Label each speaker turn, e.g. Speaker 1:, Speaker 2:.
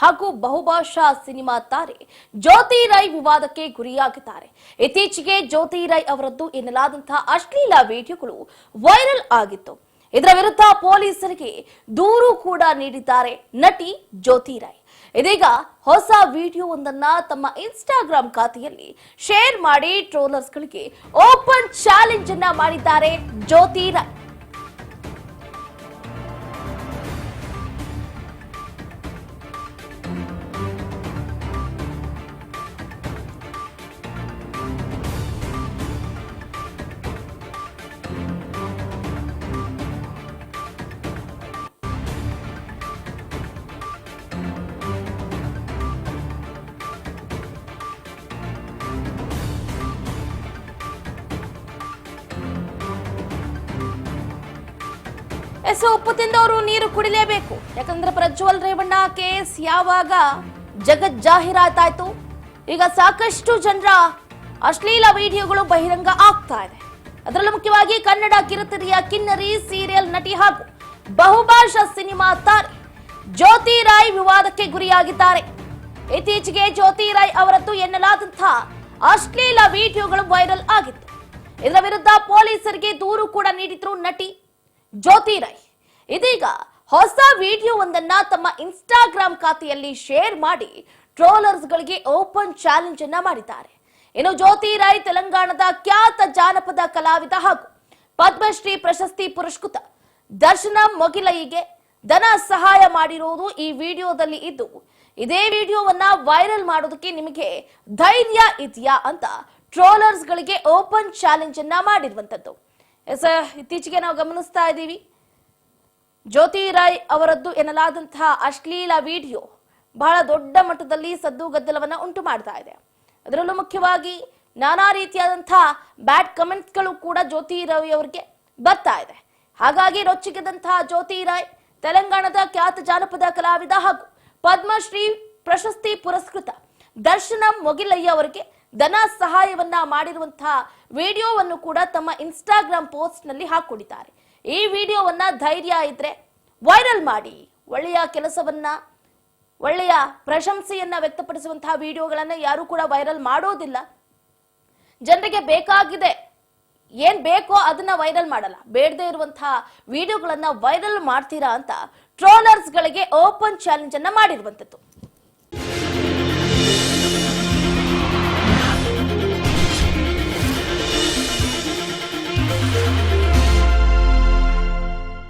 Speaker 1: ಹಾಗೂ ಬಹುಭಾಷಾ ಸಿನಿಮಾ ತಾರೆ ಜ್ಯೋತಿ ರೈ ವಿವಾದಕ್ಕೆ ಗುರಿಯಾಗಿದ್ದಾರೆ. ಇತ್ತೀಚೆಗೆ ಜ್ಯೋತಿ ರೈ ಅವರದ್ದು ಎನ್ನಲಾದಂತಹ ಅಶ್ಲೀಲ ವಿಡಿಯೋಗಳು ವೈರಲ್ ಆಗಿತ್ತು. ಇದರ ವಿರುದ್ಧ ಪೊಲೀಸರಿಗೆ ದೂರು ಕೂಡ ನೀಡಿದ್ದಾರೆ ನಟಿ ಜ್ಯೋತಿ ರೈ. ಇದೀಗ ಹೊಸ ವಿಡಿಯೋವೊಂದನ್ನ ತಮ್ಮ ಇನ್ಸ್ಟಾಗ್ರಾಮ್ ಖಾತೆಯಲ್ಲಿ ಶೇರ್ ಮಾಡಿ ಟ್ರೋಲರ್ಸ್ಗಳಿಗೆ ಓಪನ್ ಚಾಲೆಂಜ್ ಅನ್ನ ಮಾಡಿದ್ದಾರೆ ಜ್ಯೋತಿ ರೈ. ಉಪ್ಪು ತಿಂದವರು ನೀರು ಕುಡಿಲೇಬೇಕು. ಯಾಕಂದ್ರೆ ಪ್ರಜ್ವಲ್ ರೇವಣ್ಣ ಕೇಸ್ ಯಾವಾಗ ಜಗತ್ ಜಾಹೀರಾತಾಯ್ತು, ಈಗ ಸಾಕಷ್ಟು ಜನರ ಅಶ್ಲೀಲ ವಿಡಿಯೋಗಳು ಬಹಿರಂಗ ಆಗ್ತಾ ಇದೆ. ಅದರಲ್ಲೂ ಮುಖ್ಯವಾಗಿ ಕನ್ನಡ ಕಿರುತೆರೆಯ ಕಿನ್ನರಿ ಸೀರಿಯಲ್ ನಟಿ ಹಾಗೂ ಬಹುಭಾಷಾ ಸಿನಿಮಾ ತಾರೆ ಜ್ಯೋತಿ ರೈ ವಿವಾದಕ್ಕೆ ಗುರಿಯಾಗಿದ್ದಾರೆ. ಇತ್ತೀಚೆಗೆ ಜ್ಯೋತಿ ರೈ ಅವರದ್ದು ಎನ್ನಲಾದಂತಹ ಅಶ್ಲೀಲ ವಿಡಿಯೋಗಳು ವೈರಲ್ ಆಗಿತ್ತು. ಇದರ ವಿರುದ್ಧ ಪೊಲೀಸರಿಗೆ ದೂರು ಕೂಡ ನೀಡಿದ್ರು ನಟಿ ಜ್ಯೋತಿ ರೈ. ಇದೀಗ ಹೊಸ ವಿಡಿಯೋವೊಂದನ್ನ ತಮ್ಮ ಇನ್ಸ್ಟಾಗ್ರಾಮ್ ಖಾತೆಯಲ್ಲಿ ಶೇರ್ ಮಾಡಿ ಟ್ರೋಲರ್ಸ್ಗಳಿಗೆ ಓಪನ್ ಚಾಲೆಂಜ್ ಅನ್ನ ಮಾಡಿದ್ದಾರೆ. ಇನ್ನು ಜ್ಯೋತಿ ರೈ ತೆಲಂಗಾಣದ ಖ್ಯಾತ ಜಾನಪದ ಕಲಾವಿದ ಹಾಗೂ ಪದ್ಮಶ್ರೀ ಪ್ರಶಸ್ತಿ ಪುರಸ್ಕೃತ ದರ್ಶನ ಮೊಗಿಲಯ್ಯಗೆ ಧನ ಸಹಾಯ ಮಾಡಿರುವುದು ಈ ವಿಡಿಯೋದಲ್ಲಿ ಇದ್ದು, ಇದೇ ವಿಡಿಯೋವನ್ನ ವೈರಲ್ ಮಾಡೋದಕ್ಕೆ ನಿಮಗೆ ಧೈರ್ಯ ಇದೆಯಾ ಅಂತ ಟ್ರೋಲರ್ಸ್ಗಳಿಗೆ ಓಪನ್ ಚಾಲೆಂಜ್ ಅನ್ನ ಮಾಡಿರುವಂತದ್ದು. ಇತ್ತೀಚೆಗೆ ನಾವು ಗಮನಿಸ್ತಾ ಇದ್ದೀವಿ, ಜ್ಯೋತಿ ರೈ ಅವರದ್ದು ಎನ್ನಲಾದಂತಹ ಅಶ್ಲೀಲ ವಿಡಿಯೋ ಬಹಳ ದೊಡ್ಡ ಮಟ್ಟದಲ್ಲಿ ಸದ್ದು ಗದ್ದಲವನ್ನ ಉಂಟು ಮಾಡ್ತಾ ಇದೆ. ಅದರಲ್ಲೂ ಮುಖ್ಯವಾಗಿ ನಾನಾ ರೀತಿಯಾದಂತಹ ಬ್ಯಾಡ್ ಕಮೆಂಟ್ಸ್ಗಳು ಕೂಡ ಜ್ಯೋತಿ ರೈ ಅವರಿಗೆ ಬರ್ತಾ ಇದೆ. ಹಾಗಾಗಿ ರೊಚ್ಚಿಗೆದಂತಹ ಜ್ಯೋತಿ ರೈ ತೆಲಂಗಾಣದ ಖ್ಯಾತ ಜಾನಪದ ಕಲಾವಿದ ಹಾಗೂ ಪದ್ಮಶ್ರೀ ಪ್ರಶಸ್ತಿ ಪುರಸ್ಕೃತ ದರ್ಶನ ಮೊಗಿಲಯ್ಯ ಅವರಿಗೆ ಧನ ಸಹಾಯವನ್ನ ಮಾಡಿರುವಂತಹ ವಿಡಿಯೋವನ್ನು ಕೂಡ ತಮ್ಮ ಇನ್ಸ್ಟಾಗ್ರಾಮ್ ಪೋಸ್ಟ್ ನಲ್ಲಿ ಹಾಕೊಂಡಿದ್ದಾರೆ. ಈ ವಿಡಿಯೋವನ್ನ ಧೈರ್ಯ ಇದ್ರೆ ವೈರಲ್ ಮಾಡಿ, ಒಳ್ಳೆಯ ಕೆಲಸವನ್ನ, ಒಳ್ಳೆಯ ಪ್ರಶಂಸೆಯನ್ನ ವ್ಯಕ್ತಪಡಿಸುವಂತಹ ವಿಡಿಯೋಗಳನ್ನ ಯಾರು ಕೂಡ ವೈರಲ್ ಮಾಡೋದಿಲ್ಲ. ಜನರಿಗೆ ಬೇಕಾಗಿದೆ, ಏನ್ ಬೇಕೋ ಅದನ್ನ ವೈರಲ್ ಮಾಡಲ್ಲ, ಬೇಡದೇ ಇರುವಂತಹ ವಿಡಿಯೋಗಳನ್ನ ವೈರಲ್ ಮಾಡ್ತೀರಾ ಅಂತ ಟ್ರೋಲರ್ಸ್ ಗಳಿಗೆ ಓಪನ್ ಚಾಲೆಂಜ್ ಅನ್ನ ಮಾಡಿರುವಂತದ್ದು.